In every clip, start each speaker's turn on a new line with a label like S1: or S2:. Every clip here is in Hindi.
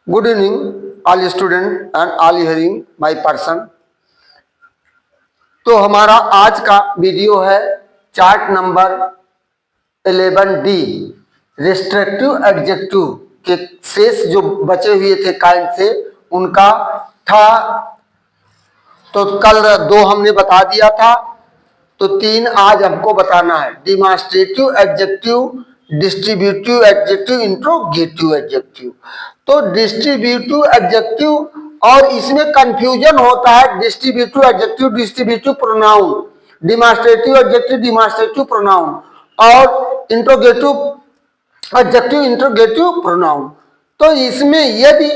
S1: Good evening, all student and all hearing my person. तो हमारा आज का वीडियो है chart number 11D restrictive adjective के शेष जो बचे हुए थे काइंड से उनका था। तो कल 2 हमने बता दिया था, तो 3 आज हमको बताना है। Demonstrative adjective, distributive adjective, interrogative adjective. तो डिस्ट्रीब्यूटिव एडजेक्टिव और इसमें कंफ्यूजन होता है। Distributive adjective, distributive pronoun, demonstrative adjective, demonstrative pronoun और इंट्रोगेटिव एडजेक्टिव, इंट्रोगेटिव प्रोनाउन। तो इसमें यदि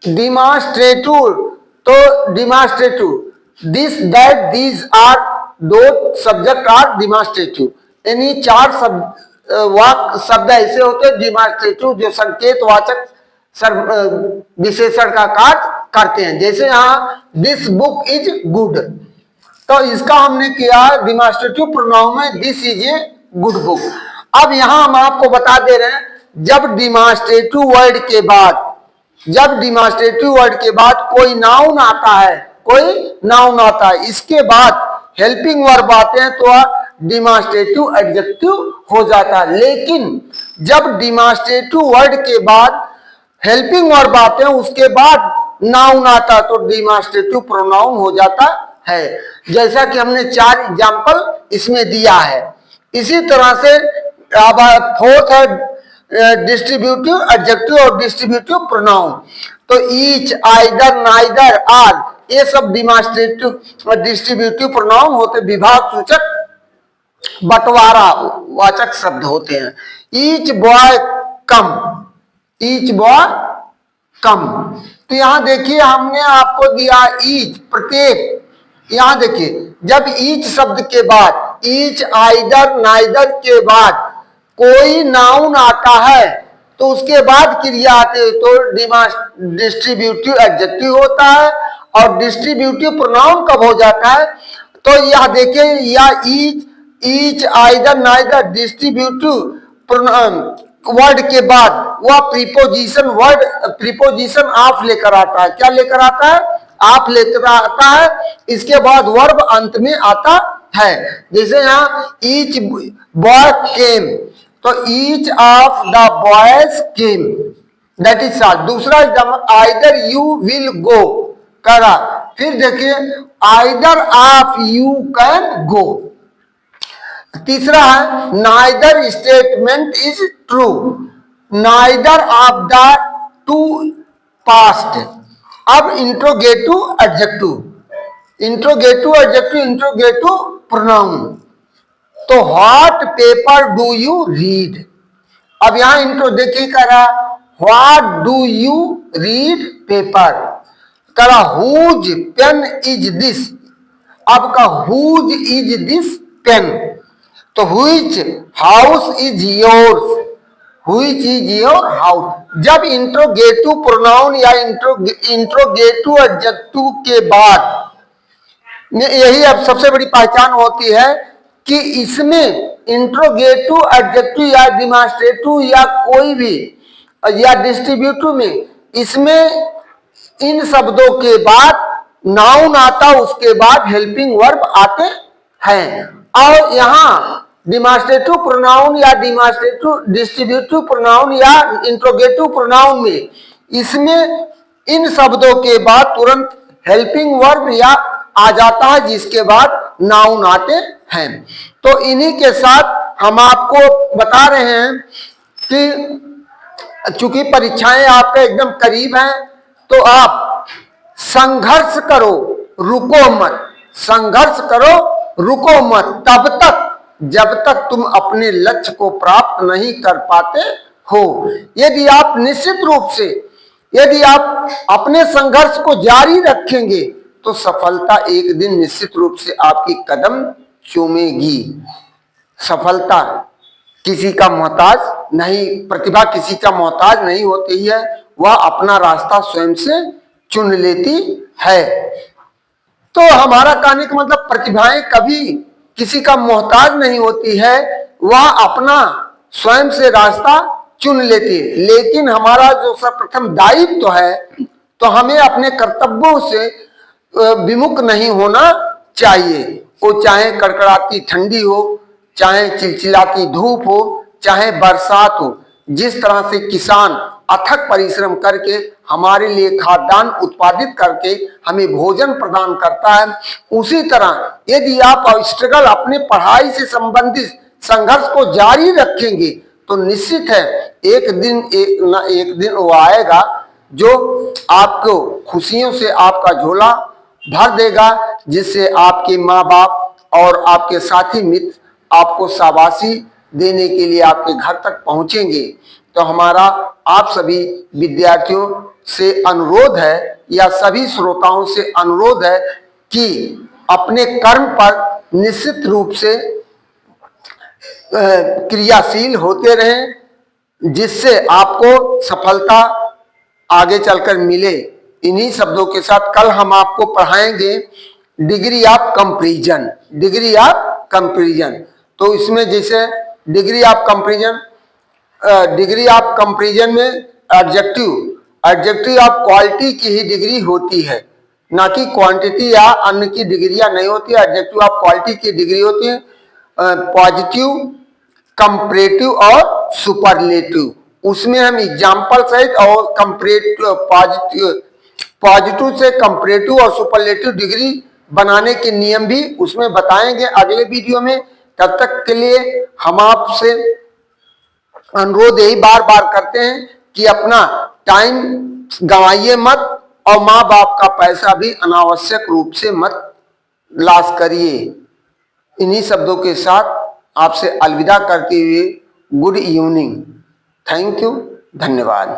S1: डिमॉन्स्ट्रेटिव, तो demonstrative this that these are दो सब्जेक्ट आर डिमॉन्स्ट्रेटिव, यानी 4 शब्द ऐसे होते हैं डिमॉन्स्ट्रेटिव जो संकेतवाचक विशेषण का कार्य करते हैं। जैसे यहाँ दिस बुक इज गुड, तो इसका हमने किया डिमॉन्स्ट्रेटिव प्रोनाउन में this is a good book. अब यहाँ हम आपको बता दे रहे हैं जब डिमॉन्स्ट्रेटिव वर्ड के बाद कोई नाउन आता है, इसके बाद हेल्पिंग वर्ब आते हैं तो डिमॉन्स्ट्रेटिव एडजेक्टिव हो जाता है। लेकिन जब डिमॉन्स्ट्रेटिव वर्ड के बाद हेल्पिंग वर्ब आते हैं उसके बाद नाउन आता है तो डिमॉन्स्ट्रेटिव प्रोनाउन हो जाता है। जैसा कि हमने 4 एग्जांपल इसमें दिया है। इसी तरह से अब 4th है डिस्ट्रीब्यूटिव एडजेक्टिव और डिस्ट्रीब्यूटिव प्रोनाउन। तो ईच, आइदर, नाइदर, आर, ये सब डिमॉन्स्ट्रेटिव और डिस्ट्रीब्यूटिव प्रोनाउन होते, विभाग सूचक बंटवारा वाचक शब्द होते हैं। ईच बॉय कम, ईच बॉय कम। तो यहां देखिए हमने आपको दिया ईच, प्रत्येक। यहां देखिए जब ईच शब्द के बाद, ईच, आइदर, नाइदर के बाद कोई नाउन आता है तो उसके बाद क्रिया आती है तो डिस्ट्रीब्यूटिव एडजेक्टिव होता है। और डिस्ट्रीब्यूटिव प्रोनाउन कब हो जाता है? तो यह देखिए या each, either, neither distributive word के बाद वह प्रीपोजिशन ऑफ लेकर आता है। क्या लेकर आता है? आप लेकर आता है। इसके बाद वर्ब अंत में आता है। जैसे यहाँ ईच बॉय केम, तो each of the boys came, that is all. दूसरा आइदर यू विल गो करा। फिर देखिए either of you can go. तीसरा है neither statement is true, neither of the two past. अब इंट्रोगेटिव एडजेक्टिव, इंट्रोगेटिव प्रोनाउन। तो what paper do you read. अब यहां इंट्रो देखिए करा what do you read paper, करा हुज पेन इज दिस। अब का हुज इज दिस पेन। तो which house is yours, which is your house. जब इंट्रोगेटिव प्रोनाउन या इंट्रोगेटिव एडजेक्टिव के बाद, यही अब सबसे बड़ी पहचान होती है कि इसमें इंट्रोगेटिव एडजेक्टिव या डिमॉन्स्ट्रेटिव या कोई भी या डिस्ट्रीब्यूटिव में, इसमें इन शब्दों के बाद नाउन आता, उसके बाद हेल्पिंग वर्ब आते हैं। और यहाँ डिमॉन्स्ट्रेटिव प्रोनाउन या डिस्ट्रीब्यूटिव प्रोनाउन या इंट्रोगेटिव प्रोनाउन में, इसमें इन शब्दों के बाद तुरंत हेल्पिंग वर्ब या आ जाता है जिसके बाद नाउन आते हैं। तो इन्हीं के साथ हम आपको बता रहे हैं कि चूंकि परीक्षाएं आपके एकदम करीब हैं तो आप संघर्ष करो, रुको मत। संघर्ष करो, रुको मत तब तक जब तक तुम अपने लक्ष्य को प्राप्त नहीं कर पाते हो। यदि आप निश्चित रूप से, यदि आप अपने संघर्ष को जारी रखेंगे तो सफलता एक दिन निश्चित रूप से आपकी कदम चूमेगी। सफलता किसी का मोहताज नहीं, प्रतिभा किसी का मोहताज नहीं होती है, वह अपना रास्ता स्वयं से चुन लेती है। तो हमारा कहने का मतलब प्रतिभाएं कभी किसी का मोहताज नहीं होती है, वह अपना स्वयं से रास्ता चुन लेती है, लेकिन हमारा जो सर्वप्रथम दायित्व है तो हमें अपने कर्तव्यों से विमुख नहीं होना चाहिए। वो चाहे कड़कड़ाती ठंडी हो, चाहे चिलचिलाती धूप हो, चाहे बरसात हो, जिस तरह से किसान अथक परिश्रम करके हमारे लिए खाद्यान्न उत्पादित करके हमें भोजन प्रदान करता है, उसी तरह यदि आप स्ट्रगल अपने पढ़ाई से संबंधित संघर्ष को जारी रखेंगे तो निश्चित है एक दिन वो आएगा जो आपको खुशियों से आपका झोला भर देगा, जिससे आपके माँ बाप और आपके साथी मित्र आपको शाबाशी देने के लिए आपके घर तक पहुंचेंगे। तो हमारा आप सभी विद्यार्थियों से अनुरोध है या सभी श्रोताओं से अनुरोध है कि अपने कर्म पर निश्चित रूप से क्रियाशील होते रहें, जिससे आपको सफलता आगे चलकर मिले। इन्हीं शब्दों के साथ कल हम आपको पढ़ाएंगे degree of comparison. Degree of comparison, तो इसमें जैसे डिग्री ऑफ कंपैरिजन में एडजेक्टिव ऑफ क्वालिटी की ही डिग्री होती है, ना कि क्वांटिटी या अन्य की डिग्रियां नहीं होती है। एडजेक्टिव ऑफ क्वालिटी की डिग्री होती है पॉजिटिव, कंपैरेटिव और सुपरलेटिव। उसमें हम एग्जाम्पल सहित और कंपैरेटिव, पॉजिटिव से कंपैरेटिव और सुपरलेटिव डिग्री बनाने के नियम भी उसमें बताएंगे अगले वीडियो में। तब तक के लिए हम आपसे अनुरोध यही बार बार करते हैं कि अपना टाइम गंवाइए मत और माँ बाप का पैसा भी अनावश्यक रूप से मत लॉस करिए। इन्हीं शब्दों के साथ आपसे अलविदा करते हुए गुड इवनिंग। थैंक यू, धन्यवाद।